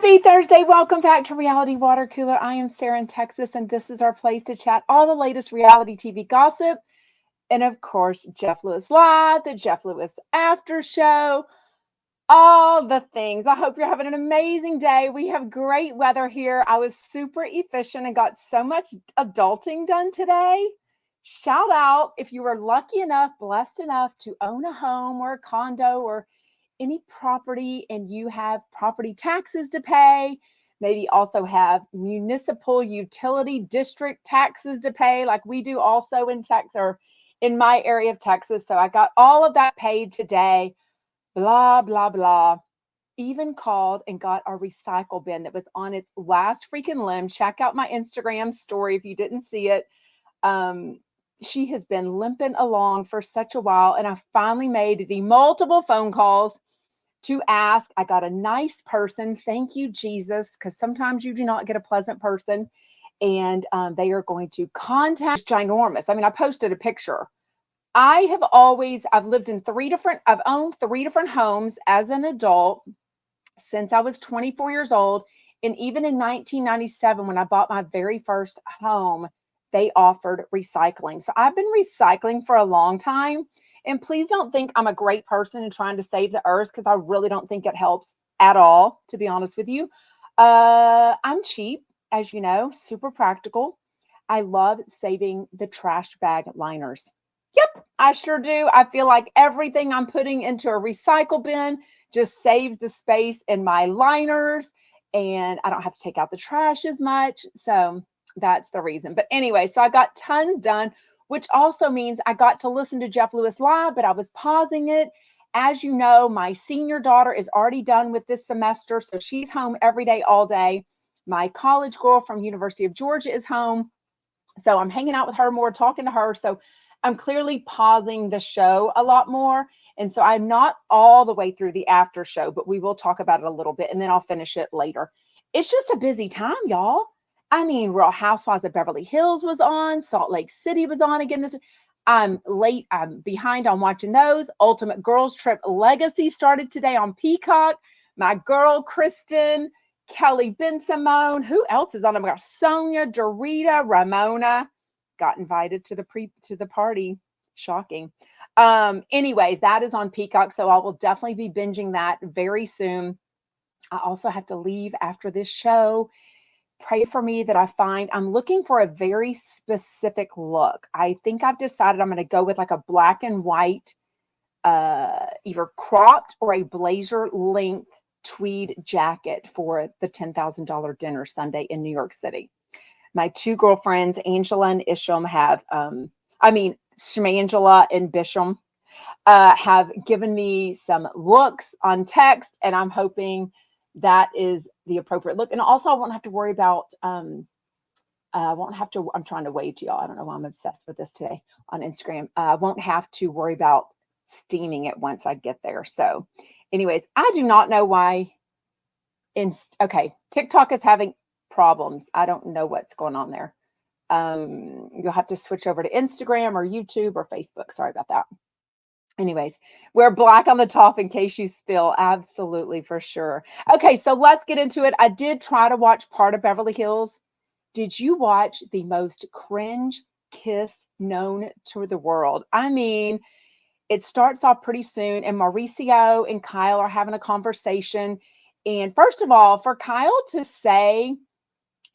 Happy Thursday. Welcome back to Reality Water Cooler. I am Sarah in Texas, and this is our place to chat all the latest reality TV gossip. And of course, Jeff Lewis Live, the Jeff Lewis After Show, all the things. I hope you're having an amazing day. We have great weather here. I was super efficient and got so much adulting done today. Shout out if you were lucky enough, blessed enough to own a home or a condo or any property and you have property taxes to pay, maybe also have municipal utility district taxes to pay like we do also in Texas or in my area of Texas. So I got all of that paid today, blah, blah, blah. Even called and got our recycle bin that was on its last freaking limb. Check out my Instagram story if you didn't see it. She has been limping along for such a while, and I finally made the multiple phone calls to ask. I got a nice person. Thank you, Jesus, because sometimes you do not get a pleasant person, and they are going to contact. Ginormous. I mean, I posted a picture. I've lived in I've owned three different homes as an adult since I was 24 years old. And even in 1997, when I bought my very first home, they offered recycling. So I've been recycling for a long time. And please don't think I'm a great person and trying to save the earth, because I really don't think it helps at all, to be honest with you. I'm cheap, as you know, super practical. I love saving the trash bag liners. Yep, I sure do. I feel like everything I'm putting into a recycle bin just saves the space in my liners, and I don't have to take out the trash as much. So that's the reason. But anyway, so I got tons done, which also means I got to listen to Jeff Lewis Live, but I was pausing it. As you know, my senior daughter is already done with this semester, so she's home every day, all day. My college girl from University of Georgia is home, so I'm hanging out with her more, talking to her. So I'm clearly pausing the show a lot more. And so I'm not all the way through the after show, but we will talk about it a little bit, and then I'll finish it later. It's just a busy time, y'all. I mean, Real Housewives of Beverly Hills was on. Salt Lake City was on again this week. I'm late. I'm behind on watching those. Ultimate Girls Trip Legacy started today on Peacock. My girl, Kristen, Kelly Ben-Simone. Who else is on? I've got Sonia, Dorita, Ramona. Got invited to the party. Shocking. Anyways, that is on Peacock. So I will definitely be binging that very soon. I also have to leave after this show. Pray for me that I'm looking for a very specific look. I think I've decided I'm going to go with like a black and white, either cropped or a blazer length tweed jacket for the $10,000 dinner Sunday in New York City. My two girlfriends, Angela and Isham, Shmangela and Bisham, have given me some looks on text, and I'm hoping that is the appropriate look. And also I won't have to worry about, I'm trying to wave to y'all. I don't know why I'm obsessed with this today on Instagram. I won't have to worry about steaming it once I get there. So anyways, I do not know why. TikTok is having problems. I don't know what's going on there. You'll have to switch over to Instagram or YouTube or Facebook. Sorry about that. Anyways, wear black on the top in case you spill. Absolutely, for sure. Okay, so let's get into it. I did try to watch part of Beverly Hills. Did you watch the most cringe kiss known to the world? I mean, it starts off pretty soon, and Mauricio and Kyle are having a conversation. And first of all, for Kyle to say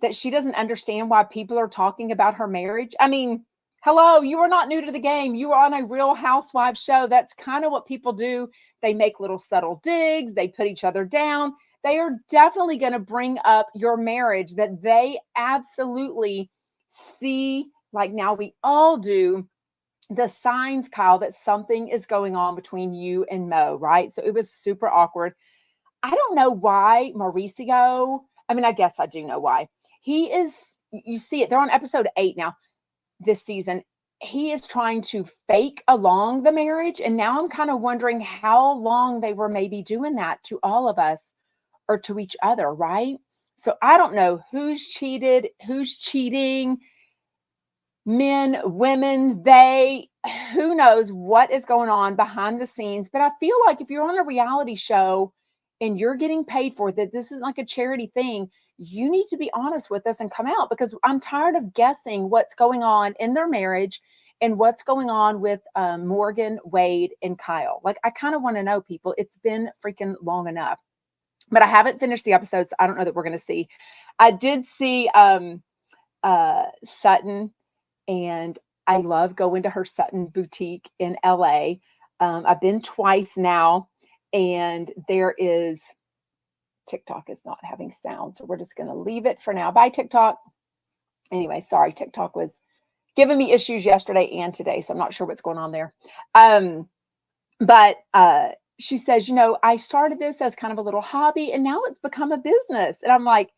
that she doesn't understand why people are talking about her marriage. I mean, hello, you are not new to the game. You are on a Real Housewives show. That's kind of what people do. They make little subtle digs. They put each other down. They are definitely going to bring up your marriage that they absolutely see, like now we all do, the signs, Kyle, that something is going on between you and Mo, right? So it was super awkward. I don't know why Mauricio, I guess I do know why. You see it, they're on episode 8 now this season. He is trying to fake along the marriage. And now I'm kind of wondering how long they were maybe doing that to all of us or to each other, right? So I don't know who's cheated, who's cheating, men, women, who knows what is going on behind the scenes. But I feel like if you're on a reality show, and you're getting paid for that, this is like a charity thing, you need to be honest with us and come out, because I'm tired of guessing what's going on in their marriage and what's going on with Morgan, Wade, and Kyle. Like, I kind of want to know, people. It's been freaking long enough. But I haven't finished the episodes. I don't know that we're going to see. I did see Sutton, and I love going to her Sutton boutique in LA. I've been twice now, and there is, TikTok is not having sound, so we're just going to leave it for now. Bye, TikTok. Anyway, sorry, TikTok was giving me issues yesterday and today, so I'm not sure what's going on there. But she says, I started this as kind of a little hobby, and now it's become a business. And I'm like,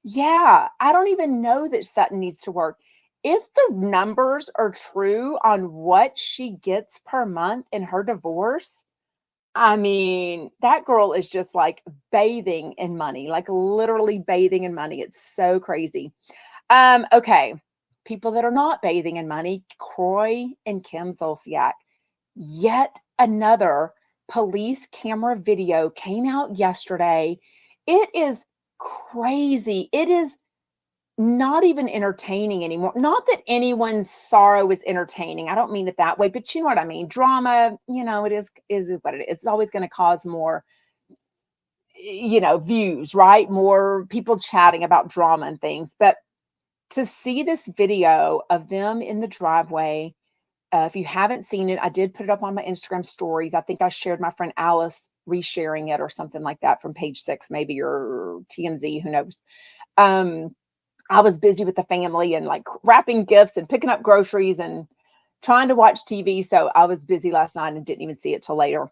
yeah, I don't even know that Sutton needs to work. If the numbers are true on what she gets per month in her divorce, I mean, that girl is just like bathing in money, like literally bathing in money. It's so crazy. Okay. People that are not bathing in money, Kroy and Kim Zolciak. Yet another police camera video came out yesterday. It is crazy. It is not even entertaining anymore. Not that anyone's sorrow is entertaining. I don't mean it that way, but you know what I mean. Drama, it is what it is. It's always going to cause more, views, right? More people chatting about drama and things. But to see this video of them in the driveway, if you haven't seen it, I did put it up on my Instagram stories. I think I shared my friend Alice resharing it or something like that from Page 6, maybe, or TMZ, who knows. I was busy with the family and like wrapping gifts and picking up groceries and trying to watch TV. So I was busy last night and didn't even see it till later.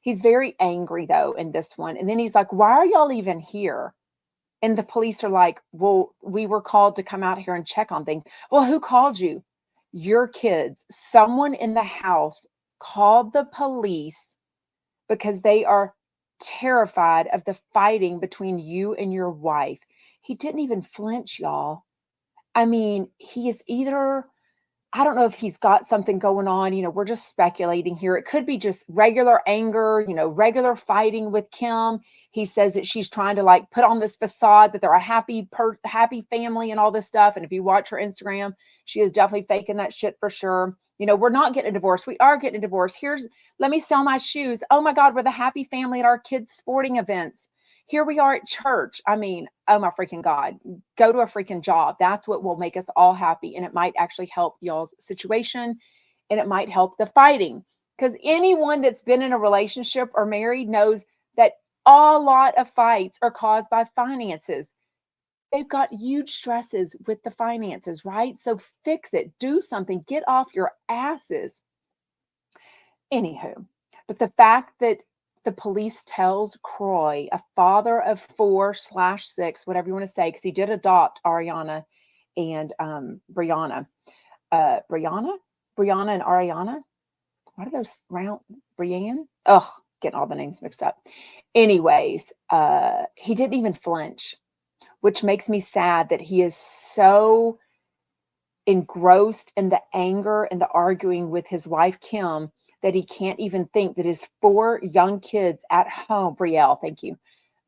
He's very angry though in this one. And then he's like, why are y'all even here? And the police are like, well, we were called to come out here and check on things. Well, who called you? Your kids. Someone in the house called the police because they are terrified of the fighting between you and your wife. He didn't even flinch, y'all. I mean, he is either, I don't know if he's got something going on. We're just speculating here. It could be just regular anger, regular fighting with Kim. He says that she's trying to like put on this facade that they're a happy family and all this stuff. And if you watch her Instagram, she is definitely faking that shit for sure. We're not getting a divorce. We are getting a divorce. Let me sell my shoes. Oh my God, we're the happy family at our kids' sporting events. Here we are at church. I mean, oh my freaking God, go to a freaking job. That's what will make us all happy. And it might actually help y'all's situation, and it might help the fighting, because anyone that's been in a relationship or married knows that a lot of fights are caused by finances. They've got huge stresses with the finances, right? So fix it, do something, get off your asses. Anywho, but the fact that the police tells Kroy, a father of 4/6, whatever you want to say, because he did adopt Ariana and Brianna. Brianna and Ariana? What are those round? Brianne? Ugh, getting all the names mixed up. Anyways, he didn't even flinch, which makes me sad that he is so engrossed in the anger and the arguing with his wife, Kim, that he can't even think that his 4 young kids at home, Brielle, thank you.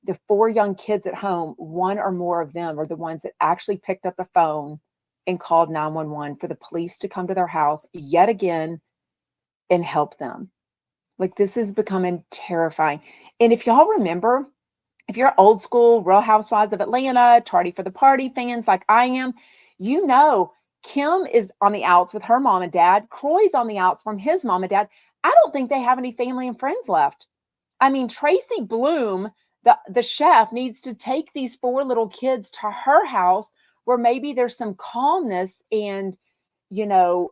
The 4 young kids at home, one or more of them are the ones that actually picked up the phone and called 911 for the police to come to their house yet again and help them. Like, this is becoming terrifying. And if y'all remember, if you're old school Real Housewives of Atlanta, tardy for the party fans like I am, Kim is on the outs with her mom and dad. Kroy's on the outs from his mom and dad. I don't think they have any family and friends left. I mean, Tracy Bloom, the chef, needs to take these 4 little kids to her house where maybe there's some calmness and, just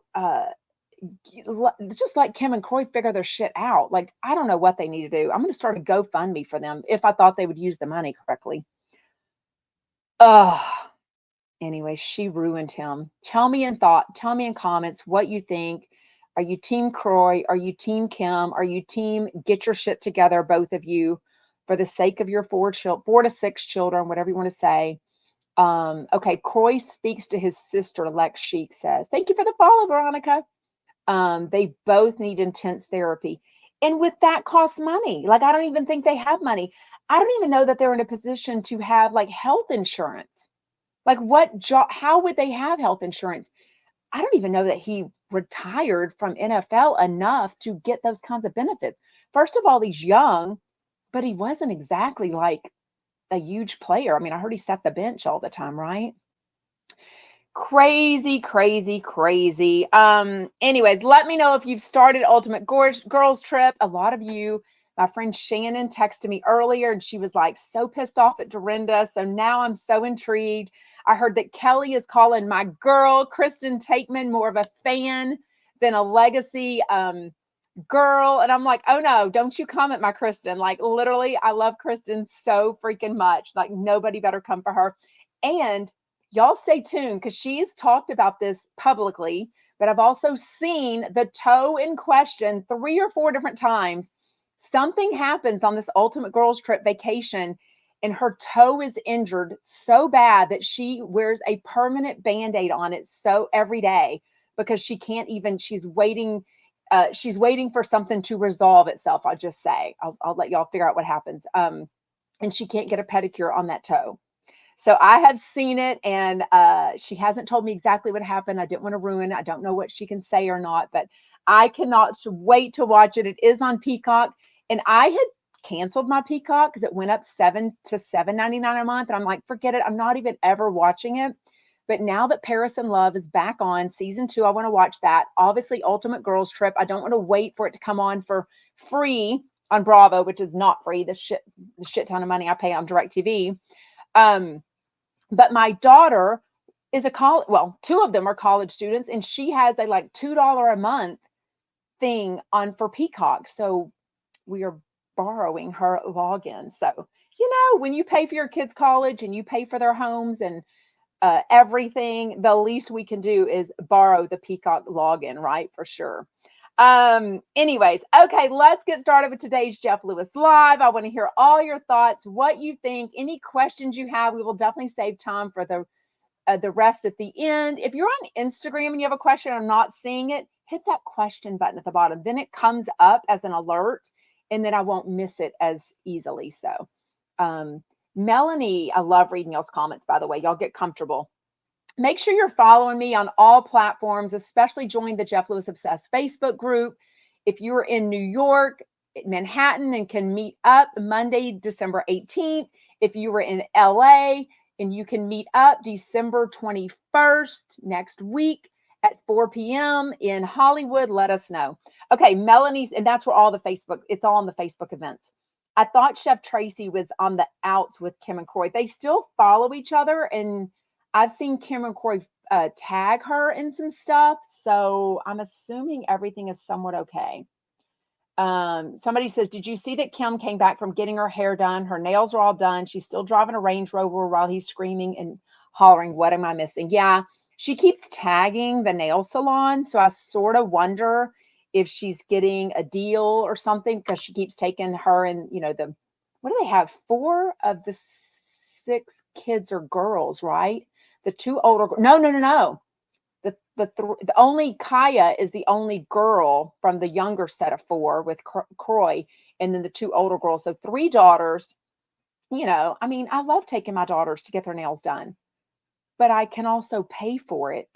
let Kim and Kroy figure their shit out. Like, I don't know what they need to do. I'm going to start a GoFundMe for them if I thought they would use the money correctly. Anyway, she ruined him. Tell me in comments what you think. Are you team Kroy? Are you team Kim? Are you team get your shit together, both of you, for the sake of your 4 to 6 children, whatever you want to say. Okay, Kroy speaks to his sister, Lex Sheik says. Thank you for the follow, Veronica. They both need intense therapy. And with that costs money. Like, I don't even think they have money. I don't even know that they're in a position to have like health insurance. Like, what job, how would they have health insurance? I don't even know that he retired from NFL enough to get those kinds of benefits. First of all, he's young, but he wasn't exactly like a huge player. I mean, I heard he sat the bench all the time, right? Crazy, crazy, crazy. Anyways, let me know if you've started Ultimate Girls Trip. A lot of you, my friend Shannon texted me earlier and she was like so pissed off at Dorinda. So now I'm so intrigued. I heard that Kelly is calling my girl, Kristen Takeman, more of a fan than a legacy girl. And I'm like, oh no, don't you come at my Kristen. Like, literally, I love Kristen so freaking much. Like, nobody better come for her. And y'all stay tuned because she's talked about this publicly, but I've also seen the toe in question 3 or 4 different times. Something happens on this Ultimate Girls Trip vacation and her toe is injured so bad that she wears a permanent Band-Aid on it so every day because she can't even, she's waiting for something to resolve itself. I'll just say, I'll let y'all figure out what happens. And she can't get a pedicure on that toe. So I have seen it, and she hasn't told me exactly what happened. I didn't want to ruin it. I don't know what she can say or not, but I cannot wait to watch it. It is on Peacock, and I had canceled my Peacock because it went up $7 to $7.99 a month, and I'm like, forget it. I'm not even ever watching it. But now that Paris in Love is back on season 2, I want to watch that. Obviously, Ultimate Girls Trip. I don't want to wait for it to come on for free on Bravo, which is not free. The shit ton of money I pay on DirecTV. But my daughter is a college, well, 2 of them are college students, and she has a like $2 a month thing on for Peacock. So we are borrowing her login. So, when you pay for your kids' college and you pay for their homes and everything, the least we can do is borrow the Peacock login, right? For sure. Anyways, okay, let's get started with today's Jeff Lewis Live. I want to hear all your thoughts, what you think, any questions you have. We will definitely save time for the rest at the end. If you're on Instagram and you have a question or not seeing it, hit that question button at the bottom. Then it comes up as an alert, and then I won't miss it as easily. So, Melanie, I love reading y'all's comments, by the way. Y'all get comfortable. Make sure you're following me on all platforms, especially join the Jeff Lewis Obsessed Facebook group. If you're in New York, Manhattan, and can meet up Monday, December 18th. If you were in LA and you can meet up December 21st next week at 4 p.m. in Hollywood, let us know. Okay, Melanie's, and that's where all the Facebook, it's all on the Facebook events. I thought Chef Tracy was on the outs with Kim and Kroy. They still follow each other, and I've seen Kim and Kroy tag her in some stuff, so I'm assuming everything is somewhat okay. Somebody says, did you see that Kim came back from getting her hair done? Her nails are all done. She's still driving a Range Rover while he's screaming and hollering, what am I missing? Yeah, she keeps tagging the nail salon, so I sort of wonder if she's getting a deal or something because she keeps taking her and, what do they have? 4 of the 6 kids are girls, right? The 2 older, no. The only Kaya is the only girl from the younger set of 4 with Kroy, and then the 2 older girls. So 3 daughters. I love taking my daughters to get their nails done, but I can also pay for it,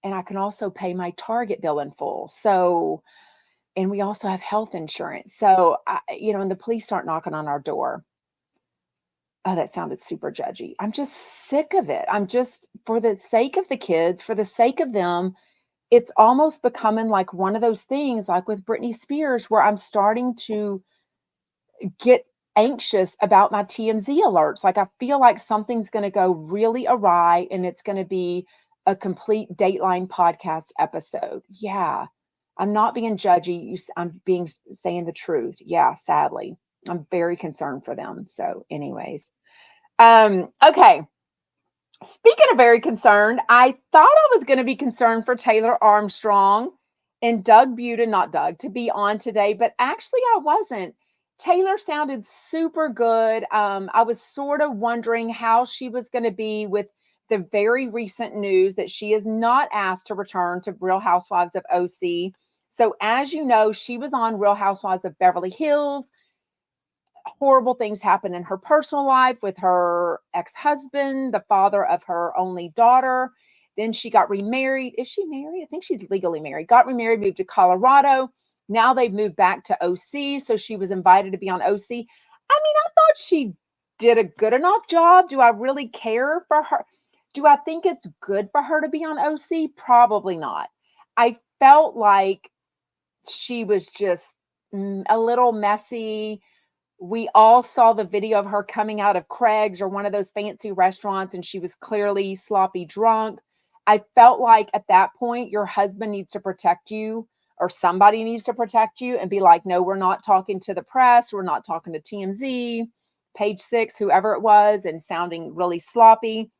and I can also pay my Target bill in full. So, and we also have health insurance. So, and the police aren't knocking on our door. Oh, that sounded super judgy. I'm just sick of it. I'm just, for the sake of the kids, for the sake of them, it's almost becoming like one of those things, like with Britney Spears, where I'm starting to get anxious about my TMZ alerts. Like, I feel like something's going to go really awry and it's going to be a complete Dateline podcast episode. Yeah. I'm not being judgy. I'm saying the truth. Yeah, sadly. I'm very concerned for them. So anyways, okay. Speaking of very concerned, I thought I was going to be concerned for Taylor Armstrong and Doug Budin, not Doug, to be on today, but actually I wasn't. Taylor sounded super good. I was sort of wondering how she was going to be with the very recent news that she is not asked to return to Real Housewives of OC. So as you know, she was on Real Housewives of Beverly Hills. Horrible things happened in her personal life with her ex-husband, the father of her only daughter. Then she got remarried. Is she married? I think she's legally married. Got remarried, moved to Colorado. Now they've moved back to OC. So she was invited to be on OC. I mean, I thought she did a good enough job. Do I really care for her? Do I think it's good for her to be on OC? Probably not. I felt like she was just a little messy. We all saw the video of her coming out of Craig's or one of those fancy restaurants, and she was clearly sloppy drunk. I felt like at that point, your husband needs to protect you, or somebody needs to protect you and be like, no, we're not talking to the press. We're not talking to TMZ, Page Six, whoever it was, and sounding really sloppy.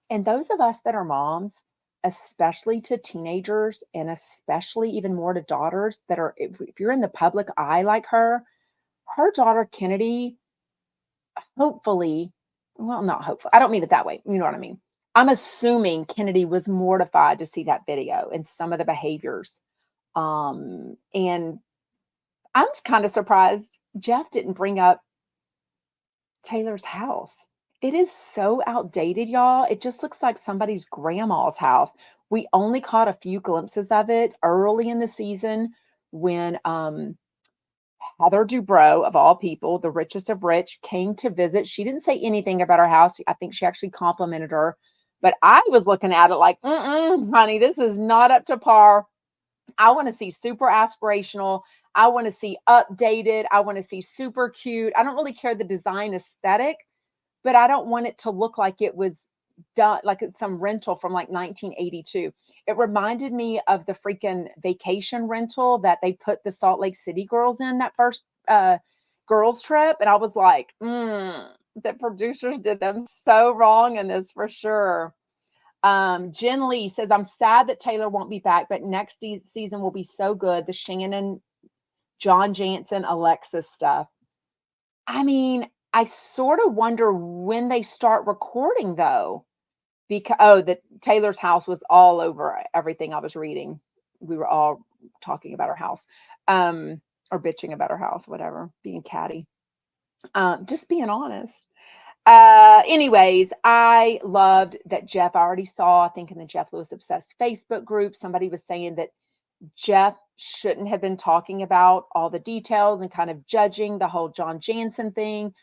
And those of us that are moms, especially to teenagers and especially even more to daughters that are, if you're in the public eye like her daughter Kennedy, hopefully, well, not hopefully, I don't mean it that way. You know what I mean? I'm assuming Kennedy was mortified to see that video and some of the behaviors. And I'm kind of surprised Jeff didn't bring up Taylor's house. It is so outdated, y'all. It just looks like somebody's grandma's house. We only caught a few glimpses of it early in the season when Heather Dubrow, of all people, the richest of rich, came to visit. She didn't say anything about her house. I think she actually complimented her. But I was looking at it like, honey, this is not up to par. I want to see super aspirational. I want to see updated. I want to see super cute. I don't really care the design aesthetic, but I don't want it to look like it was done, like it's some rental from like 1982. It reminded me of the freaking vacation rental that they put the Salt Lake City girls in that first girls trip. And I was like, the producers did them so wrong in this for sure. Jen Lee says, I'm sad that Taylor won't be back, but next season will be so good. The Shannon, John Jansen, Alexis stuff. I mean, I sort of wonder when they start recording though, because the Taylor's house was all over everything I was reading. We were all talking about her house, or bitching about her house, whatever, being catty, just being honest. Anyways, I loved that Jeff, I already saw, I think in the Jeff Lewis Obsessed Facebook group, somebody was saying that Jeff shouldn't have been talking about all the details and kind of judging the whole John Jansen thing.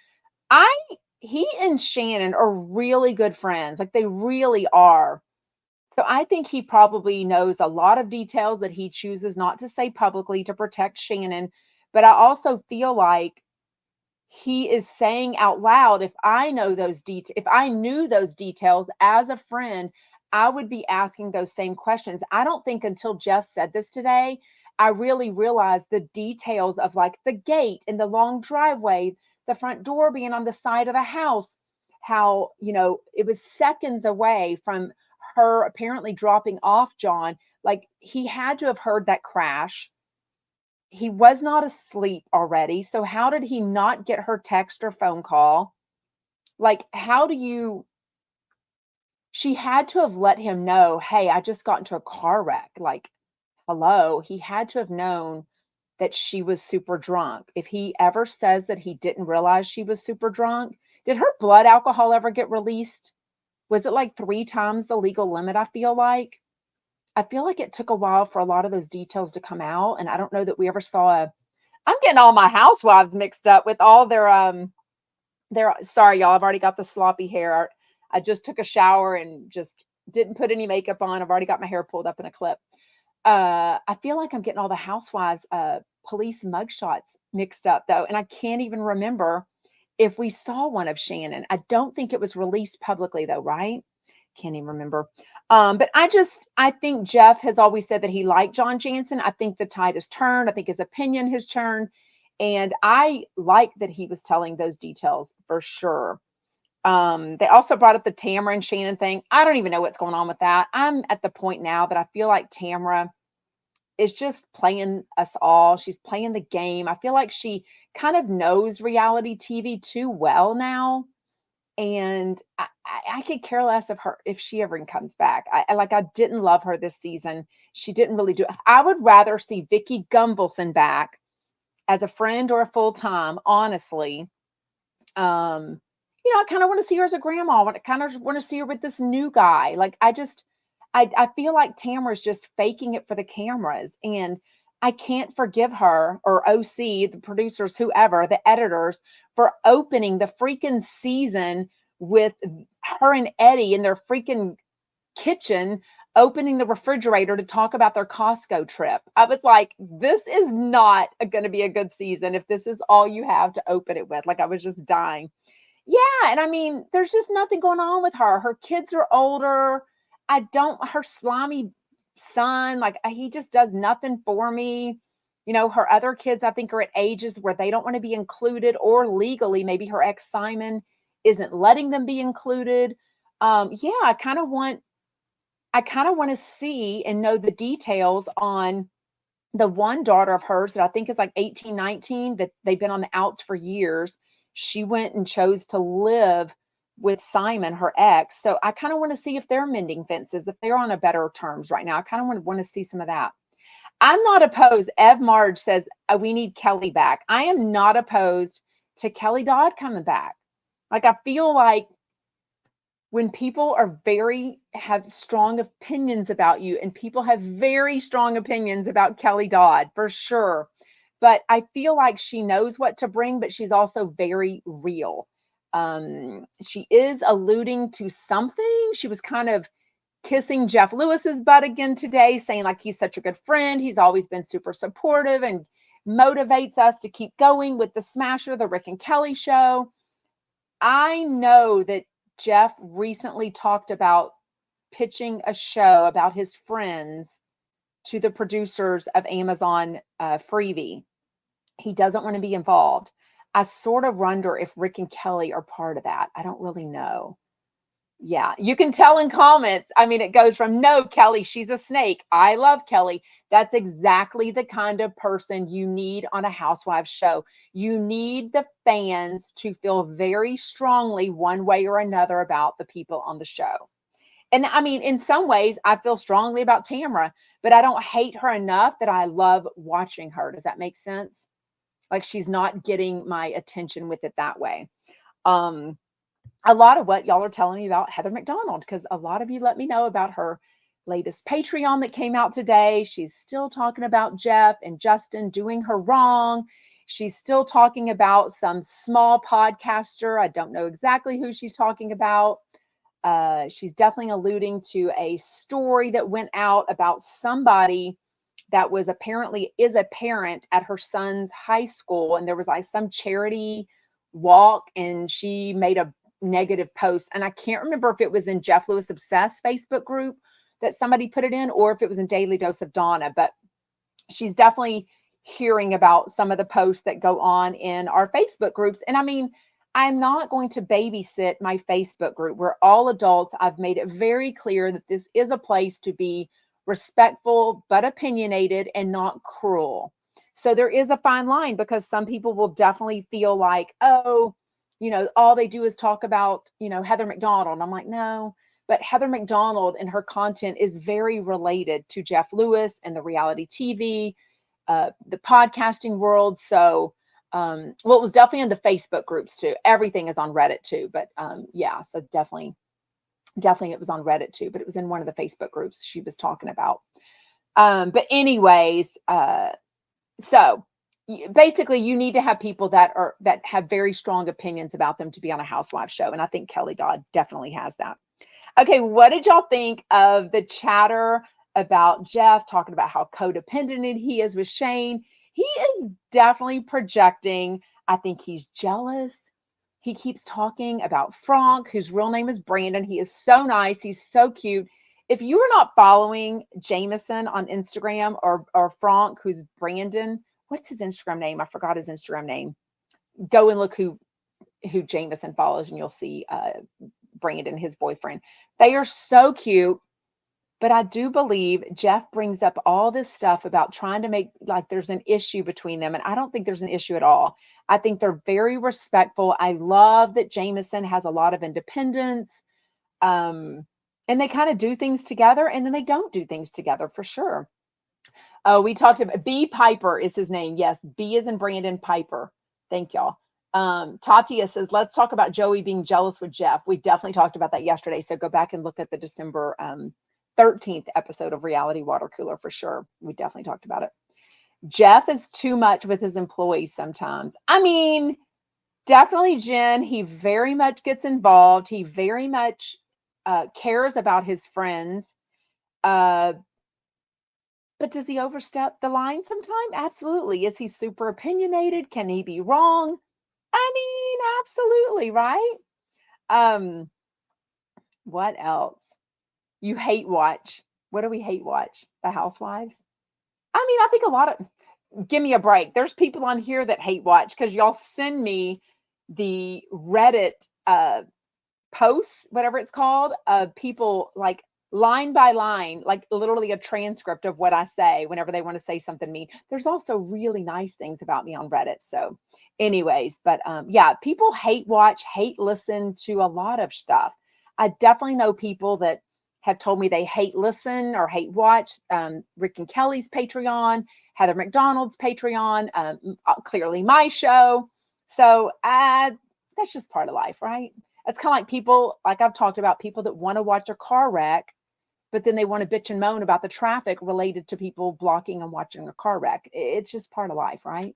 He and Shannon are really good friends. Like they really are. So I think he probably knows a lot of details that he chooses not to say publicly to protect Shannon. But I also feel like he is saying out loud, if I know those details, if I knew those details as a friend, I would be asking those same questions. I don't think until Jeff said this today, I really realized the details of like the gate and the long driveway, the front door being on the side of the house, how, it was seconds away from her apparently dropping off John. Like he had to have heard that crash. He was not asleep already. So how did he not get her text or phone call? Like, she had to have let him know, hey, I just got into a car wreck. Like, hello. He had to have known that she was super drunk. If he ever says that he didn't realize she was super drunk, did her blood alcohol ever get released? Was it like 3 times the legal limit? I feel like it took a while for a lot of those details to come out. And I don't know that we ever saw I'm getting all my housewives mixed up with all their, sorry, y'all, I've already got the sloppy hair. I just took a shower and just didn't put any makeup on. I've already got my hair pulled up in a clip. I feel like I'm getting all the housewives, police mugshots mixed up though. And I can't even remember if we saw one of Shannon. I don't think it was released publicly though, right? Can't even remember. But I think Jeff has always said that he liked John Jansen. I think the tide has turned. I think his opinion has turned. And I like that he was telling those details for sure. They also brought up the Tamara and Shannon thing. I don't even know what's going on with that. I'm at the point now that I feel like Tamara is just playing us all. She's playing the game. I feel like she kind of knows reality TV too well now. And I could care less of her if she ever comes back. I didn't love her this season. She didn't really do it. I would rather see Vicky Gunvalson back as a friend or a full-time, honestly. I kind of want to see her as a grandma. I kind of want to see her with this new guy. Like I feel like Tamara's just faking it for the cameras, and I can't forgive her or OC, the producers, whoever, the editors, for opening the freaking season with her and Eddie in their freaking kitchen, opening the refrigerator to talk about their Costco trip. I was like, this is not going to be a good season if this is all you have to open it with. Like, I was just dying. Yeah, and I mean, there's just nothing going on with her. Her kids are older. Her slimy son, like he just does nothing for me. Her other kids, I think, are at ages where they don't want to be included, or legally, maybe her ex Simon isn't letting them be included. Yeah, I kind of want to see and know the details on the one daughter of hers that I think is like 18, 19, that they've been on the outs for years. She went and chose to live with Simon, her ex. So I kind of want to see if they're mending fences, if they're on a better terms right now. I kind of want to see some of that. I'm not opposed. Ev Marge says, we need Kelly back. I am not opposed to Kelly Dodd coming back. Like, I feel like when people have strong opinions about you, and people have very strong opinions about Kelly Dodd, for sure. But I feel like she knows what to bring, but she's also very real. She is alluding to something. She was kind of kissing Jeff Lewis's butt again today, saying like he's such a good friend. He's always been super supportive and motivates us to keep going with the Smasher, the Rick and Kelly show. I know that Jeff recently talked about pitching a show about his friends to the producers of Amazon Freevee. He doesn't want to be involved. I sort of wonder if Rick and Kelly are part of that. I don't really know. Yeah, you can tell in comments. I mean, it goes from, no, Kelly, she's a snake. I love Kelly. That's exactly the kind of person you need on a Housewives show. You need the fans to feel very strongly one way or another about the people on the show. And I mean, in some ways, I feel strongly about Tamara, but I don't hate her enough that I love watching her. Does that make sense? Like, she's not getting my attention with it that way. A lot of what y'all are telling me about Heather McDonald, because a lot of you let me know about her latest Patreon that came out today. She's still talking about Jeff and Justin doing her wrong. She's still talking about some small podcaster. I don't know exactly who she's talking about. She's definitely alluding to a story that went out about somebody that is a parent at her son's high school. And there was like some charity walk, and she made a negative post. And I can't remember if it was in Jeff Lewis Obsessed Facebook group that somebody put it in, or if it was in Daily Dose of Donna, but she's definitely hearing about some of the posts that go on in our Facebook groups. And I mean, I'm not going to babysit my Facebook group. We're all adults. I've made it very clear that this is a place to be respectful, but opinionated and not cruel. So there is a fine line, because some people will definitely feel like, oh, all they do is talk about, Heather McDonald. And I'm like, no, but Heather McDonald and her content is very related to Jeff Lewis and the reality TV, the podcasting world. So, it was definitely in the Facebook groups too. Everything is on Reddit too, but yeah, so definitely it was on Reddit too, but it was in one of the Facebook groups she was talking about. But anyways, so basically you need to have people that have very strong opinions about them to be on a Housewives show. And I think Kelly Dodd definitely has that. Okay. What did y'all think of the chatter about Jeff talking about how codependent he is with Shane? He is definitely projecting. I think he's jealous. He keeps talking about Frank, whose real name is Brandon. He is so nice. He's so cute. If you are not following Jameson on Instagram, or Frank, who's Brandon, what's his Instagram name? I forgot his Instagram name. Go and look who Jameson follows, and you'll see Brandon, his boyfriend. They are so cute. But I do believe Jeff brings up all this stuff about trying to make like there's an issue between them. And I don't think there's an issue at all. I think they're very respectful. I love that Jameson has a lot of independence. And they kind of do things together and then they don't do things together for sure. Oh, we talked about B Piper is his name. Yes, B is in Brandon Piper. Thank y'all. Tatia says, let's talk about Joey being jealous with Jeff. We definitely talked about that yesterday. So go back and look at the December 13th episode of Reality Water Cooler for sure. We definitely talked about it. Jeff is too much with his employees sometimes. I mean, definitely Jen. He very much gets involved. He very much cares about his friends. But does he overstep the line sometime? Absolutely. Is he super opinionated? Can he be wrong? I mean, absolutely, right? What else? You hate watch. What do we hate watch? The Housewives? I mean, I think a lot of, give me a break. There's people on here that hate watch because y'all send me the Reddit posts, whatever it's called, people like line by line, like literally a transcript of what I say whenever they want to say something to me. There's also really nice things about me on Reddit. So anyways, but yeah, people hate watch, hate listen to a lot of stuff. I definitely know people that have told me they hate listen or hate watch. Rick and Kelly's Patreon, Heather McDonald's Patreon, clearly my show. So that's just part of life, right? It's kind of like people, like I've talked about, people that want to watch a car wreck, but then they want to bitch and moan about the traffic related to people blocking and watching a car wreck. It's just part of life, right?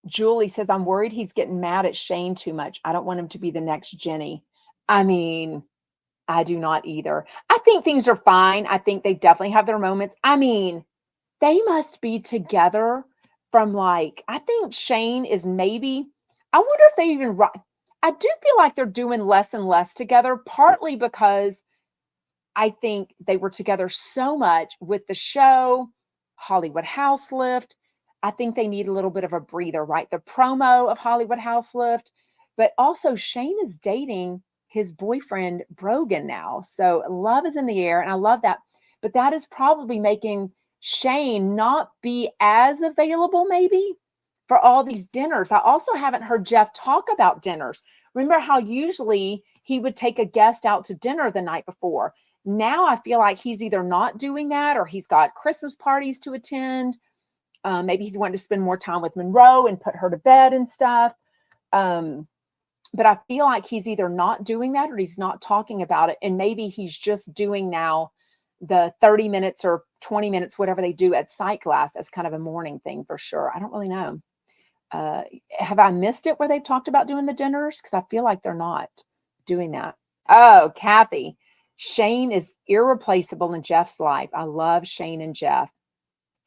Julie says, I'm worried he's getting mad at Shane too much. I don't want him to be the next Jenny. I mean, I do not either. I think things are fine. I think they definitely have their moments. I mean, they must be together from like, I think Shane is maybe, I wonder if they even, I do feel like they're doing less and less together, partly because I think they were together so much with the show, Hollywood House Lift. I think they need a little bit of a breather, right? The promo of Hollywood House Lift, but also Shane is dating his boyfriend Brogan now. So love is in the air and I love that. But that is probably making Shane not be as available maybe for all these dinners. I also haven't heard Jeff talk about dinners. Remember how usually he would take a guest out to dinner the night before. Now I feel like he's either not doing that or he's got Christmas parties to attend. Maybe he's wanting to spend more time with Monroe and put her to bed and stuff. But I feel like he's either not doing that or he's not talking about it. And maybe he's just doing now the 30 minutes or 20 minutes, whatever they do at Psych Class as kind of a morning thing for sure. I don't really know. Have I missed it where they've talked about doing the dinners? Because I feel like they're not doing that. Oh, Kathy, Shane is irreplaceable in Jeff's life. I love Shane and Jeff.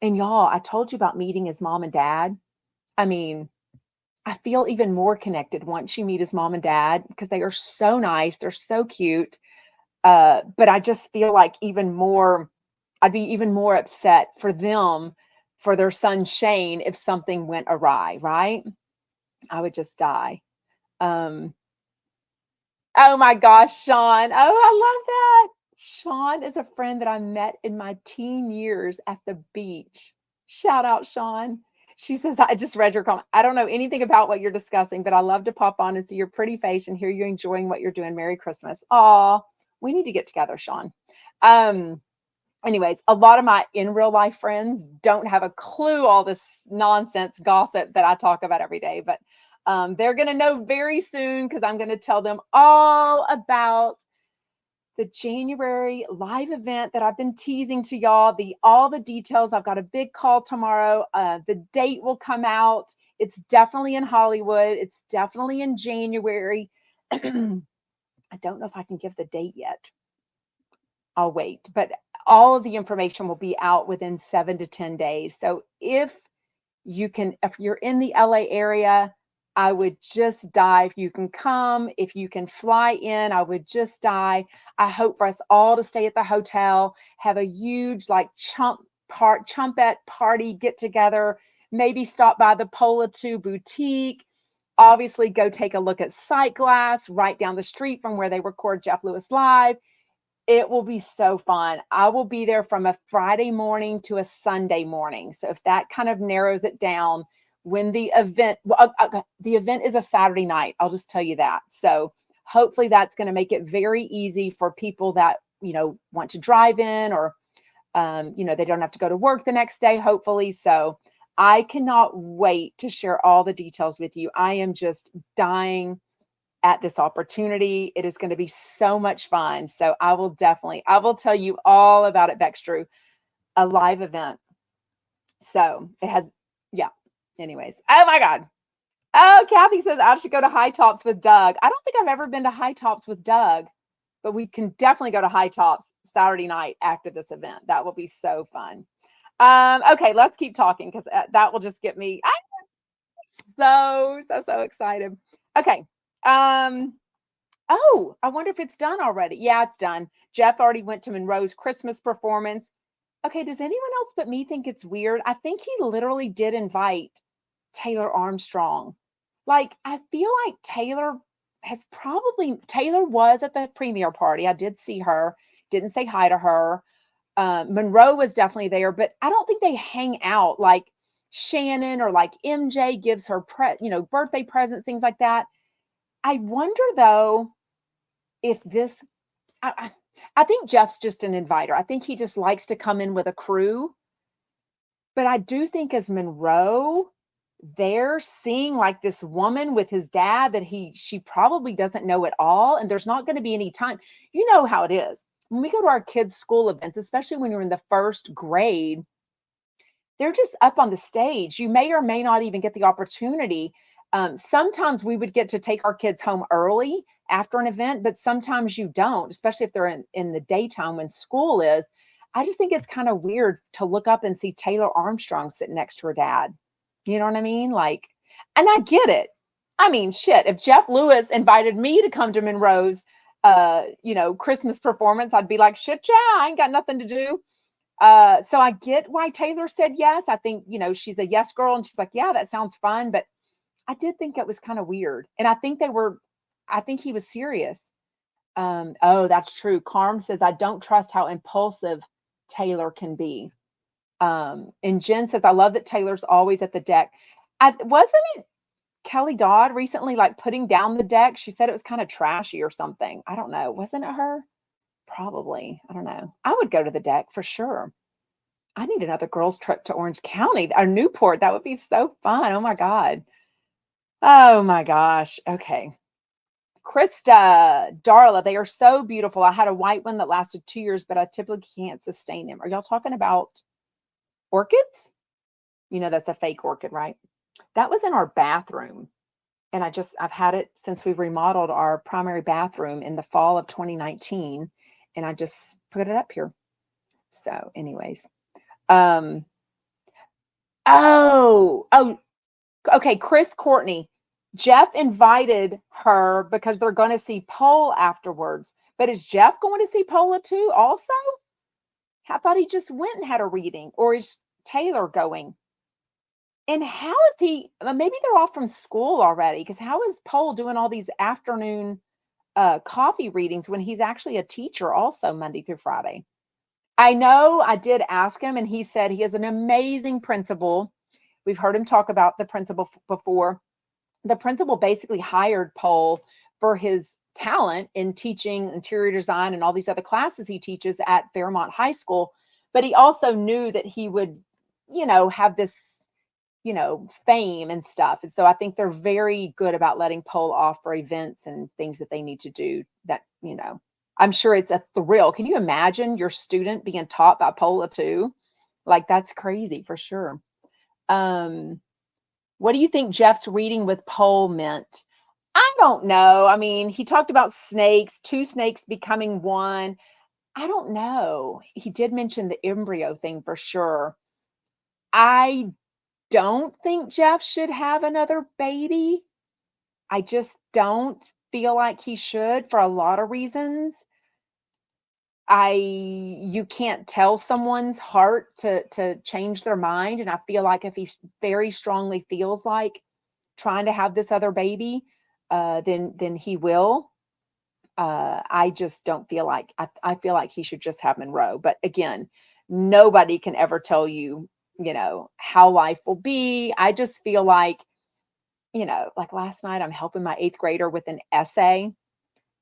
And y'all, I told you about meeting his mom and dad. I mean, I feel even more connected once you meet his mom and dad because they are so nice. They're so cute. But I just feel like even more, I'd be even more upset for them, for their son Shane, if something went awry, right? I would just die. Oh my gosh, Sean. Oh, I love that. Sean is a friend that I met in my teen years at the beach. Shout out, Sean. She says, I just read your comment. I don't know anything about what you're discussing, but I love to pop on and see your pretty face and hear you enjoying what you're doing. Merry Christmas. Aw, we need to get together, Sean. Anyways, a lot of my in real life friends don't have a clue all this nonsense gossip that I talk about every day, but they're going to know very soon because I'm going to tell them all about the January live event that I've been teasing to y'all, all the details. I've got a big call tomorrow. The date will come out. It's definitely in Hollywood. It's definitely in January. I don't know if I can give the date yet. I'll wait, but all of the information will be out within 7 to 10 days. So if you're in the LA area, I would just die. If you can come, if you can fly in, I would just die. I hope for us all to stay at the hotel, have a huge like chumpette party, get together, maybe stop by the Pola 2 boutique, obviously go take a look at Sight Glass right down the street from where they record Jeff Lewis Live. It will be so fun. I will be there from a Friday morning to a Sunday morning. So if that kind of narrows it down, when the event is a Saturday night, I'll just tell you that. So hopefully that's going to make it very easy for people that, want to drive in, or, they don't have to go to work the next day, hopefully. So I cannot wait to share all the details with you. I am just dying at this opportunity. It is going to be so much fun. So I will tell you all about it, Bextru, a live event. So it has, yeah. Anyways, oh my God. Oh, Kathy says I should go to High Tops with Doug. I don't think I've ever been to High Tops with Doug, but we can definitely go to High Tops Saturday night after this event. That will be so fun. Okay, let's keep talking, because that will just get me so excited. Okay. Oh, I wonder if it's done already. Yeah, it's done. Jeff already went to Monroe's Christmas performance. Okay, does anyone else but me think it's weird? I think he literally did invite Taylor Armstrong. Like, I feel like Taylor was at the premiere party. I did see her, didn't say hi to her. Monroe was definitely there, but I don't think they hang out like Shannon, or like MJ gives her birthday presents, things like that. I wonder though if this, I think Jeff's just an inviter. I think he just likes to come in with a crew. But I do think as Monroe, they're seeing like this woman with his dad that she probably doesn't know at all. And there's not going to be any time. You know how it is. When we go to our kids' school events, especially when you're in the first grade, they're just up on the stage. You may or may not even get the opportunity. Sometimes we would get to take our kids home early after an event, but sometimes you don't, especially if they're in the daytime when school is. I just think it's kind of weird to look up and see Taylor Armstrong sitting next to her dad. You know what I mean? Like, and I get it. I mean, shit, if Jeff Lewis invited me to come to Monroe's, Christmas performance, I'd be like, shit, yeah, I ain't got nothing to do. So I get why Taylor said yes. I think, she's a yes girl, and she's like, yeah, that sounds fun. But I did think it was kind of weird. And I think he was serious. Oh, that's true. Carm says, I don't trust how impulsive Taylor can be. And Jen says, I love that Taylor's always at the deck. Wasn't it Kelly Dodd recently, like, putting down the deck? She said it was kind of trashy or something. I don't know. Wasn't it her? Probably. I don't know. I would go to the deck for sure. I need another girls' trip to Orange County or Newport. That would be so fun. Oh my God. Oh my gosh. Okay. Krista, Darla, they are so beautiful. I had a white one that lasted 2 years, but I typically can't sustain them. Are y'all talking about orchids? That's a fake orchid, right? That was in our bathroom. And I've had it since we remodeled our primary bathroom in the fall of 2019. And I just put it up here. So anyways, okay. Chris Courtney, Jeff invited her because they're going to see Pole afterwards. But is Jeff going to see Pola too also? I thought he just went and had a reading. Or is Taylor going? And how is he? Maybe they're off from school already, because how is Pole doing all these afternoon coffee readings when he's actually a teacher also Monday through Friday? I know I did ask him, and he said he is an amazing principal. We've heard him talk about the principal before. The principal basically hired Pole for his talent in teaching interior design and all these other classes he teaches at Fairmont High School. But he also knew that he would, have this, fame and stuff. And so I think they're very good about letting Pole off for events and things that they need to do that, I'm sure it's a thrill. Can you imagine your student being taught by Pola too? Like, that's crazy for sure. What do you think Jeff's reading with Pole meant? I don't know. I mean, he talked about snakes, 2 snakes becoming one. I don't know. He did mention the embryo thing for sure. I don't think Jeff should have another baby. I just don't feel like he should, for a lot of reasons. You can't tell someone's heart to change their mind. And I feel like if he very strongly feels like trying to have this other baby, then he will. I just don't feel like I feel like he should just have Monroe. But again, nobody can ever tell you, how life will be. I just feel like, like last night, I'm helping my 8th grader with an essay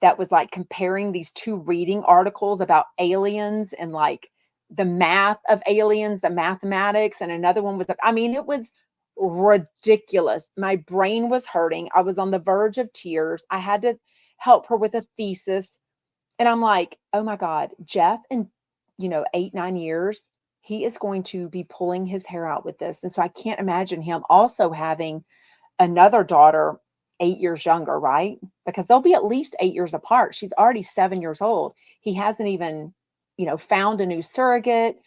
that was like comparing these 2 reading articles about aliens and like the math of aliens, the mathematics, and another one was, I mean, it was ridiculous. My brain was hurting. I was on the verge of tears. I had to help her with a thesis. And I'm like, oh my God, Jeff, in, 8, 9 years, he is going to be pulling his hair out with this. And so I can't imagine him also having another daughter 8 years younger, right? Because they'll be at least 8 years apart. She's already 7 years old. He hasn't even, found a new surrogate.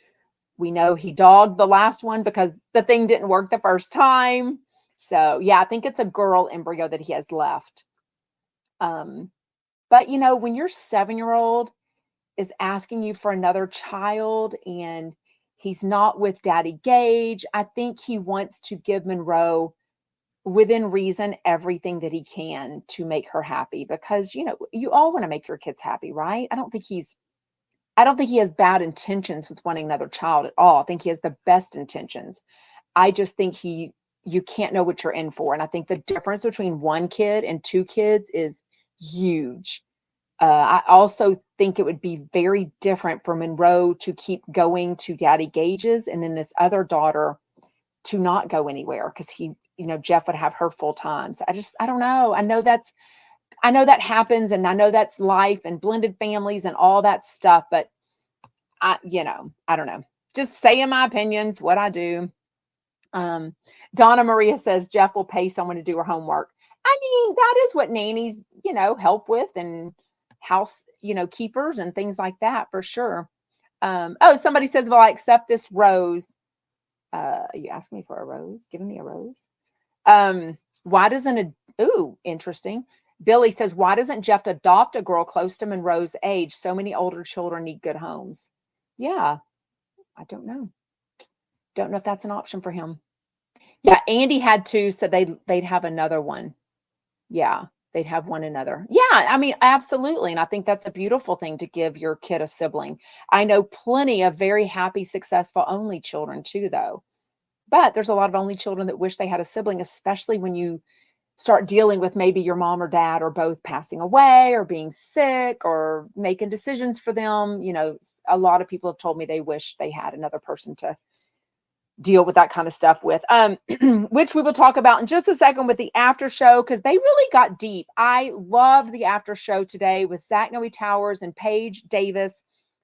We know he dogged the last one because the thing didn't work the first time. So yeah, I think it's a girl embryo that he has left. But when your 7-year-old is asking you for another child and he's not with Daddy Gage, I think he wants to give Monroe, within reason, everything that he can to make her happy, because you all want to make your kids happy, right? I don't think he has bad intentions with wanting another child at all. I think he has the best intentions. I just think you can't know what you're in for. And I think the difference between 1 kid and 2 kids is huge. I also think it would be very different for Monroe to keep going to Daddy Gage's and then this other daughter to not go anywhere because Jeff would have her full time. So I don't know. I know that happens, and I know that's life and blended families and all that stuff, but I don't know. Just saying my opinions, what I do. Donna Maria says Jeff will pay someone to do her homework. I mean, that is what nannies, help with, and house, keepers and things like that for sure. Somebody says, well, I accept this rose. You asked me for a rose, giving me a rose. Why doesn't interesting. Billy says, why doesn't Jeff adopt a girl close to Monroe's age? So many older children need good homes. Yeah, I don't know. Don't know if that's an option for him. Yeah, Andy had 2, so they'd have another one. Yeah, they'd have one another. Yeah, I mean, absolutely. And I think that's a beautiful thing to give your kid a sibling. I know plenty of very happy, successful only children too, though. But there's a lot of only children that wish they had a sibling, especially when you start dealing with maybe your mom or dad or both passing away or being sick or making decisions for them. A lot of people have told me they wish they had another person to deal with that kind of stuff with, which we will talk about in just a second with the after show, because they really got deep. I loved the after show today with Zach Noe Towers and Paige Davis.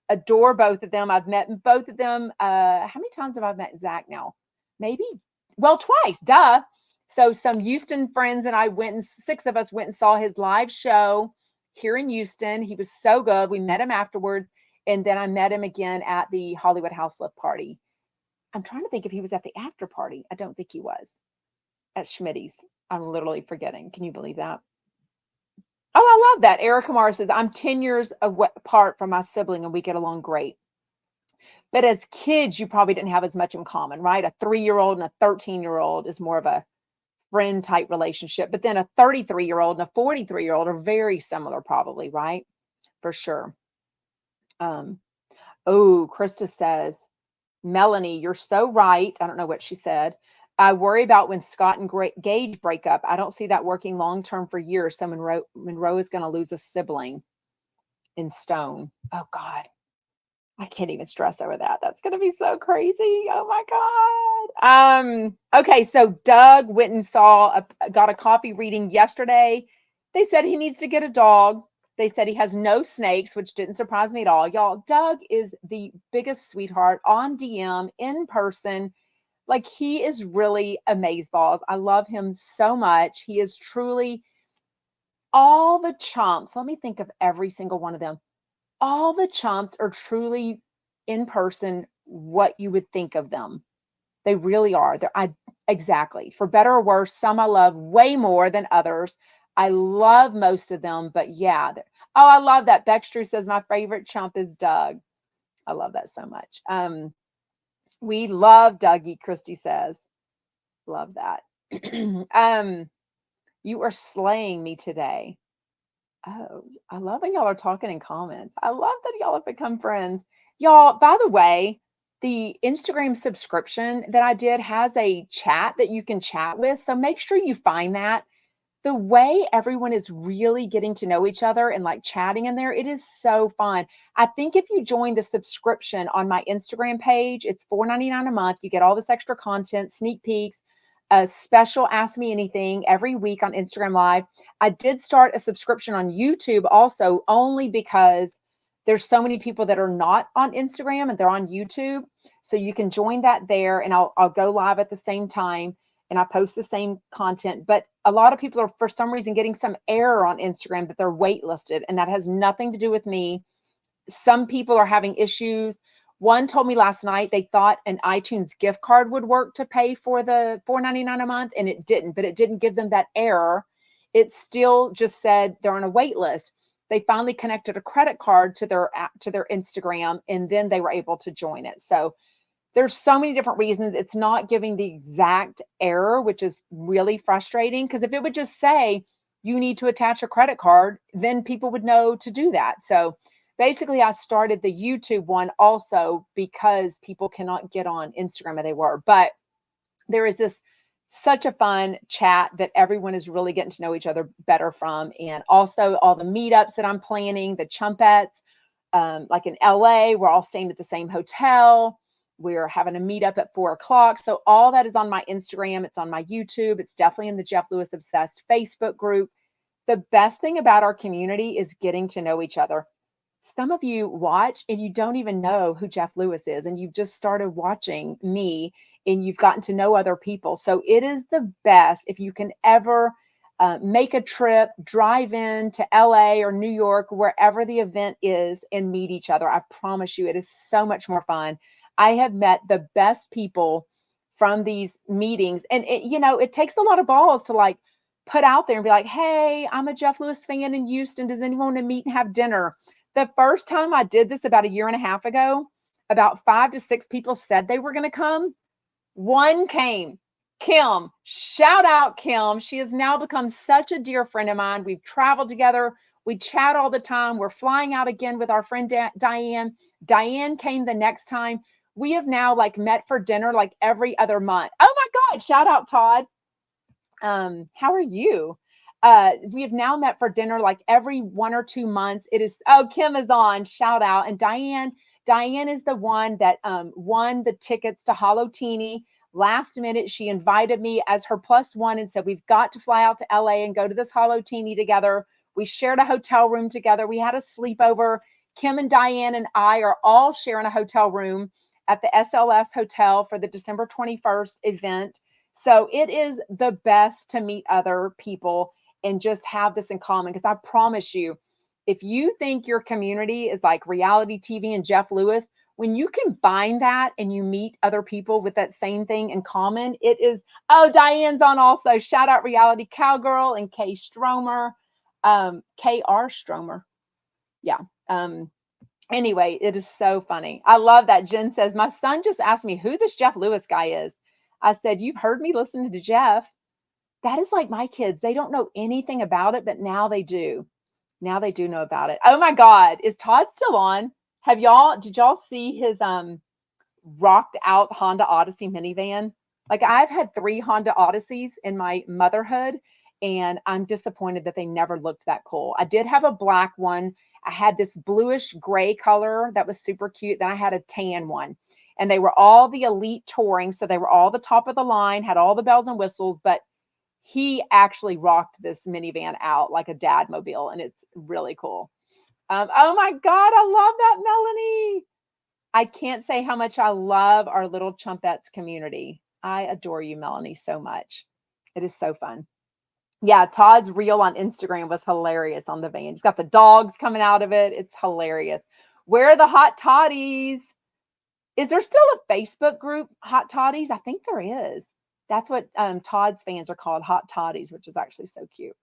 Adore both of them. I've met both of them. How many times have I met Zach now? Maybe, twice, duh. So some Houston friends and I 6 of us went and saw his live show here in Houston. He was so good. We met him afterwards. And then I met him again at the Hollywood House Lift party. I'm trying to think if he was at the after party. I don't think he was at Schmitty's. I'm literally forgetting. Can you believe that? Oh, I love that. Erica Mara says, I'm 10 years apart from my sibling and we get along great. But as kids, you probably didn't have as much in common, right? A 3-year-old and a 13-year-old is more of a friend type relationship. But then a 33-year-old and a 43-year-old are very similar, probably, right? For sure. Krista says, Melanie, you're so right. I don't know what she said. I worry about when Scott and Gage break up. I don't see that working long-term for years. So Monroe is going to lose a sibling in Stone. Oh God. I can't even stress over that. That's going to be so crazy. Oh my God. Okay. So Doug went and got a coffee reading yesterday. They said he needs to get a dog. They said he has no snakes, which didn't surprise me at all. Y'all, Doug is the biggest sweetheart on DM, in person. Like, he is really amazeballs. I love him so much. He is truly all the chumps. Let me think of every single one of them. All the chumps are truly in person what you would think of them. They really are. Exactly. For better or worse, some I love way more than others. I love most of them, but yeah. I love that. Beckstrew says my favorite chump is Doug. I love that so much. We love Dougie, Christy says. Love that. You are slaying me today. Oh, I love when y'all are talking in comments. I love that y'all have become friends. Y'all, by the way, the Instagram subscription that I did has a chat that you can chat with. So make sure you find that. The way everyone is really getting to know each other and like chatting in there, it is so fun. I think if you join the subscription on my Instagram page, it's $4.99 a month. You get all this extra content, sneak peeks, a special Ask Me Anything every week on Instagram Live. I did start a subscription on YouTube also, only because there's so many people that are not on Instagram and they're on YouTube. So you can join that there, and I'll go live at the same time and I post the same content. But a lot of people are, for some reason, getting some error on Instagram that they're waitlisted, and that has nothing to do with me. Some people are having issues. One told me last night they thought an iTunes gift card would work to pay for the $4.99 a month, and it didn't, but it didn't give them that error. It still just said they're on a wait list. They finally connected a credit card to their app, to their Instagram, and then they were able to join it. So there's so many different reasons it's not giving the exact error, which is really frustrating, because if it would just say you need to attach a credit card, then people would know to do that. So basically, I started the YouTube one also because people cannot get on Instagram as they were. But there is this such a fun chat that everyone is really getting to know each other better from. And also all the meetups that I'm planning, the chumpettes, like in LA, we're all staying at the same hotel. We're having a meetup at 4 o'clock. So all that is on my Instagram. It's on my YouTube. It's definitely in the Jeff Lewis Obsessed Facebook group. The best thing about our community is getting to know each other. Some of you watch and you don't even know who Jeff Lewis is, and you've just started watching me and you've gotten to know other people. So it is the best if you can ever make a trip, drive in to LA or New York, wherever the event is, and meet each other. I promise you, it is so much more fun. I have met the best people from these meetings, and it takes a lot of balls to like put out there and be like, hey, I'm a Jeff Lewis fan in Houston. Does anyone want to meet and have dinner? The first time I did this about a year and a half ago, about 5 to 6 people said they were going to come. One came. Kim, shout out Kim. She has now become such a dear friend of mine. We've traveled together. We chat all the time. We're flying out again with our friend Diane. Diane came the next time. We have now like met for dinner like every other month. Oh my God. Shout out Todd. How are you? We have now met for dinner like every 1 or 2 months. It is, oh, Kim is on, shout out. And Diane is the one that won the tickets to Hollow Teeny. Last minute, she invited me as her +1 and said, we've got to fly out to LA and go to this Hollow Teeny together. We shared a hotel room together. We had a sleepover. Kim and Diane and I are all sharing a hotel room at the SLS Hotel for the December 21st event. So it is the best to meet other people and just have this in common. Because I promise you, if you think your community is like reality TV and Jeff Lewis, when you combine that and you meet other people with that same thing in common, it is, oh, Diane's on also. Shout out Reality Cowgirl and Kay Stromer, K.R. Stromer. Yeah. Anyway, it is so funny. I love that. Jen says, my son just asked me who this Jeff Lewis guy is. I said, you've heard me listening to Jeff. That is like my kids. They don't know anything about it, but now they do. Now they do know about it. Oh my God. Is Todd still on? Did y'all see his rocked out Honda Odyssey minivan? Like I've had 3 Honda Odysseys in my motherhood, and I'm disappointed that they never looked that cool. I did have a black one. I had this bluish gray color that was super cute. Then I had a tan one, and they were all the elite touring. So they were all the top of the line, had all the bells and whistles, but he actually rocked this minivan out like a dad mobile, and it's really cool. Oh my God, I love that, Melanie. I can't say how much I love our little Chumpettes community. I adore you, Melanie, so much. It is so fun. Yeah, Todd's reel on Instagram was hilarious on the van. He's got the dogs coming out of it. It's hilarious. Where are the hot toddies? Is there still a Facebook group, Hot Toddies? I think there is. That's what Todd's fans are called, Hot Toddies, which is actually so cute.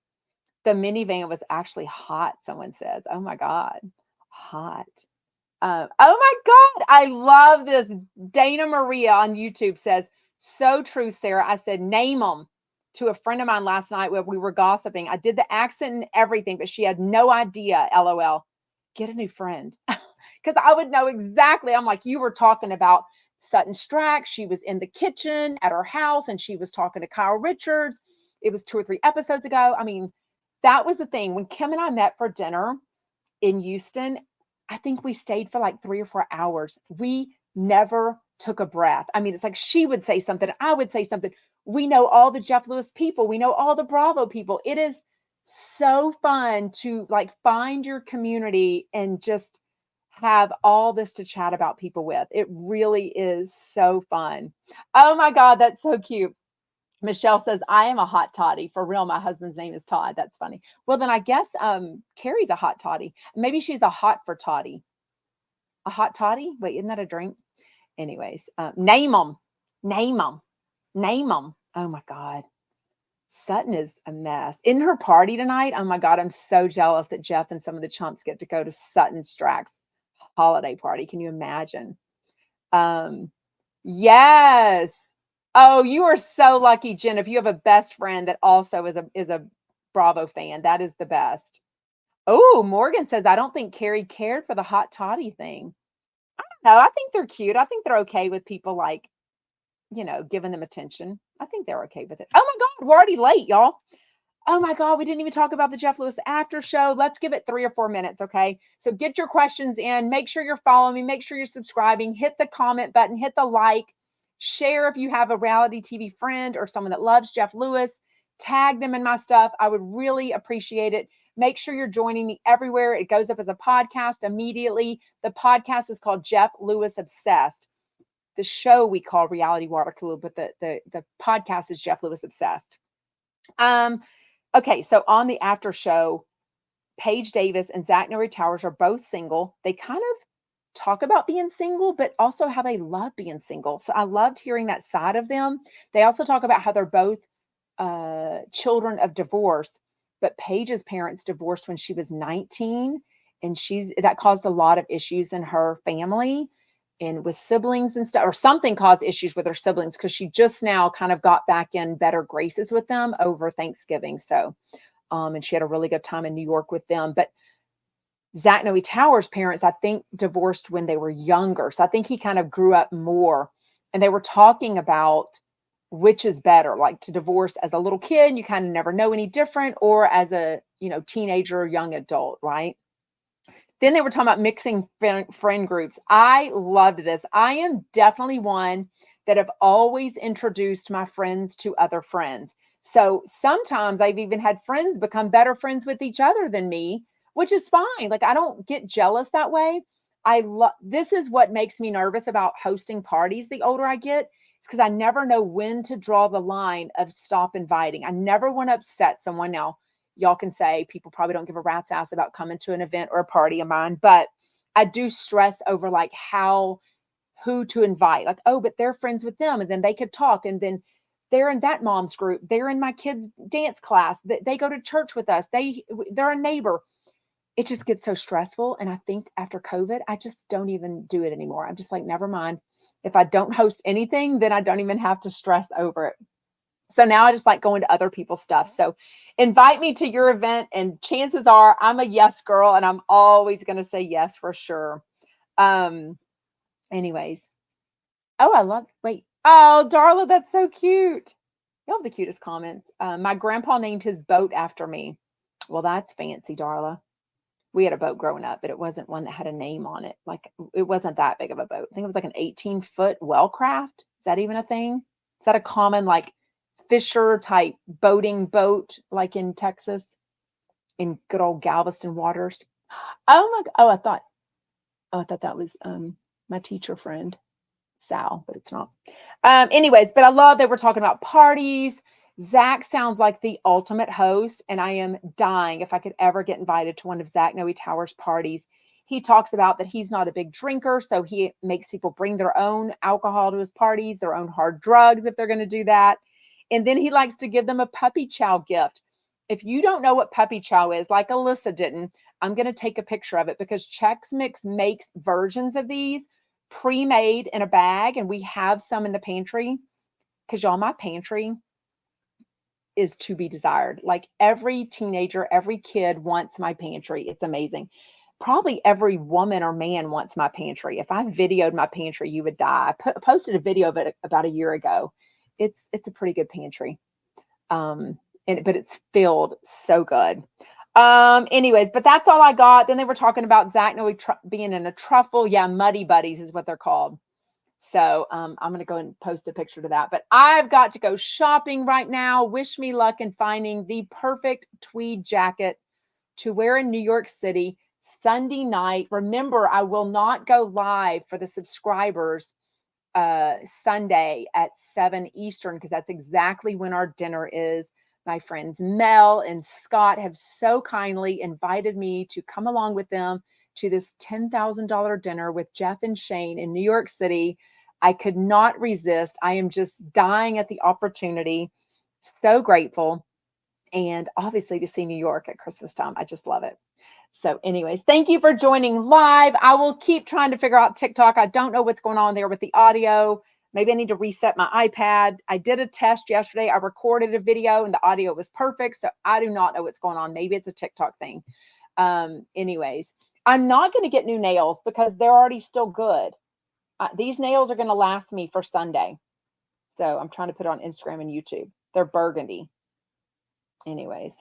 The minivan was actually hot, someone says. Oh my God, hot. Oh my God, I love this. Dana Maria on YouTube says, so true, Sarah. I said, name them. to a friend of mine last night where we were gossiping. I did the accent and everything, but she had no idea. LOL. Get a new friend. Because I would know exactly. I'm like, you were talking about Sutton Stracke. She was in the kitchen at her house and she was talking to Kyle Richards. It was 2 or 3 episodes ago. I mean, that was the thing. When Kim and I met for dinner in Houston, I think we stayed for like 3 or 4 hours. We never took a breath. I mean, it's like she would say something, I would say something. We know all the Jeff Lewis people. We know all the Bravo people. It is so fun to like find your community and just have all this to chat about people with. It really is so fun. Oh my God, that's so cute. Michelle says, I am a hot toddy. For real, my husband's name is Todd. That's funny. Well, then I guess Carrie's a hot toddy. Maybe she's a hot for toddy. A hot toddy? Wait, isn't that a drink? Anyways, name them. Name them. Name them. Oh my God. Sutton is a mess. In her party tonight, oh my God, I'm so jealous that Jeff and some of the chumps get to go to Sutton Stracke's holiday party. Can you imagine? Yes. Oh, you are so lucky, Jen. If you have a best friend that also is a Bravo fan, that is the best. Oh, Morgan says, I don't think Carrie cared for the hot toddy thing. I don't know. I think they're cute. I think they're okay with people like, giving them attention. I think they're okay with it. Oh my God, we're already late, y'all. Oh my God, we didn't even talk about the Jeff Lewis after show. Let's give it 3 or 4 minutes, okay? So get your questions in. Make sure you're following me. Make sure you're subscribing. Hit the comment button. Hit the like. Share if you have a reality TV friend or someone that loves Jeff Lewis. Tag them in my stuff. I would really appreciate it. Make sure you're joining me everywhere. It goes up as a podcast immediately. The podcast is called Jeff Lewis Obsessed. The show we call Reality Water Cooler, but the podcast is Jeff Lewis Obsessed. Okay, so on the after show, Paige Davis and Zach Noe Towers are both single. They kind of talk about being single, but also how they love being single. So I loved hearing that side of them. They also talk about how they're both children of divorce, but Paige's parents divorced when she was 19, and that caused a lot of issues in her family and with siblings and stuff, or something caused issues with her siblings because she just now kind of got back in better graces with them over Thanksgiving. So, and she had a really good time in New York with them. But Zach Noe Towers' parents, I think, divorced when they were younger. So I think he kind of grew up more. And they were talking about which is better, like to divorce as a little kid, and you kind of never know any different, or as a, teenager or young adult, right? Then they were talking about mixing friend groups. I loved this. I am definitely one that have always introduced my friends to other friends. So sometimes I've even had friends become better friends with each other than me, which is fine. Like, I don't get jealous that way. This is what makes me nervous about hosting parties the older I get. It's because I never know when to draw the line of stop inviting. I never want to upset someone. Now, y'all can say people probably don't give a rat's ass about coming to an event or a party of mine, but I do stress over like who to invite. Like, oh, but they're friends with them, and then they could talk, and then they're in that mom's group. They're in my kids' dance class. They go to church with us. They're a neighbor. It just gets so stressful. And I think after COVID, I just don't even do it anymore. I'm just like, never mind. If I don't host anything, then I don't even have to stress over it. So now I just like going to other people's stuff. So invite me to your event, and chances are I'm a yes girl, and I'm always going to say yes for sure. Anyways. Oh, oh, Darla, that's so cute. You have the cutest comments. My grandpa named his boat after me. Well, that's fancy, Darla. We had a boat growing up, but it wasn't one that had a name on it. Like, it wasn't that big of a boat. I think it was like an 18-foot Wellcraft. Is that even a thing? Is that a common like fisher type boating boat like in Texas in good old Galveston waters? Oh my God. Oh, I thought that was my teacher friend Sal, but it's not. Anyways, but I love that we're talking about parties. Zach sounds like the ultimate host, and I am dying if I could ever get invited to one of Zach Noe Towers' parties. He talks about that he's not a big drinker, so he makes people bring their own alcohol to his parties, their own hard drugs if they're going to do that. And then he likes to give them a puppy chow gift. If you don't know what puppy chow is, like Alyssa didn't, I'm going to take a picture of it because Chex Mix makes versions of these pre-made in a bag, and we have some in the pantry because y'all, my pantry, is to be desired. Like every teenager, every kid wants my pantry. It's amazing. Probably every woman or man wants my pantry. If I videoed my pantry, you would die. Posted a video of it about a year ago. It's a pretty good pantry. But it's filled so good. Anyways, but that's all I got. Then they were talking about Zach Noe being in a truffle. Yeah, Muddy Buddies is what they're called. So I'm going to go and post a picture to that. But I've got to go shopping right now. Wish me luck in finding the perfect tweed jacket to wear in New York City Sunday night. Remember, I will not go live for the subscribers Sunday at 7 Eastern because that's exactly when our dinner is. My friends Mel and Scott have so kindly invited me to come along with them to this $10,000 dinner with Jeff and Shane in New York City. I could not resist. I am just dying at the opportunity. So grateful. And obviously to see New York at Christmas time. I just love it. So anyways, thank you for joining live. I will keep trying to figure out TikTok. I don't know what's going on there with the audio. Maybe I need to reset my iPad. I did a test yesterday. I recorded a video and the audio was perfect. So I do not know what's going on. Maybe it's a TikTok thing. Anyways, I'm not going to get new nails because they're already still good. These nails are going to last me for Sunday. So I'm trying to put it on Instagram and YouTube. They're burgundy. Anyways,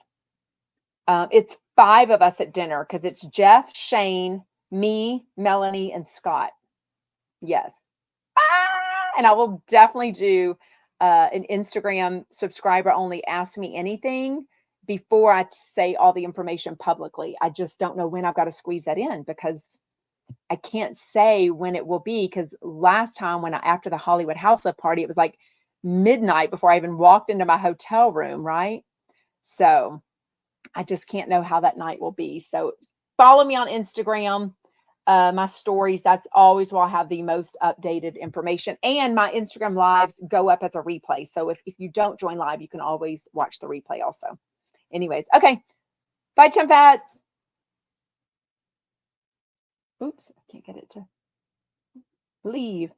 it's 5 of us at dinner because it's Jeff, Shane, me, Melanie, and Scott. Yes. And I will definitely do an Instagram subscriber only ask me anything before I say all the information publicly. I just don't know when I've got to squeeze that in because I can't say when it will be because last time after the Hollywood Housewives party, it was like midnight before I even walked into my hotel room, right? So I just can't know how that night will be. So follow me on Instagram, my stories. That's always where I'll have the most updated information. And my Instagram lives go up as a replay. So if you don't join live, you can always watch the replay also. Anyways, okay. Bye, Chumpats. Oops, I can't get it to leave.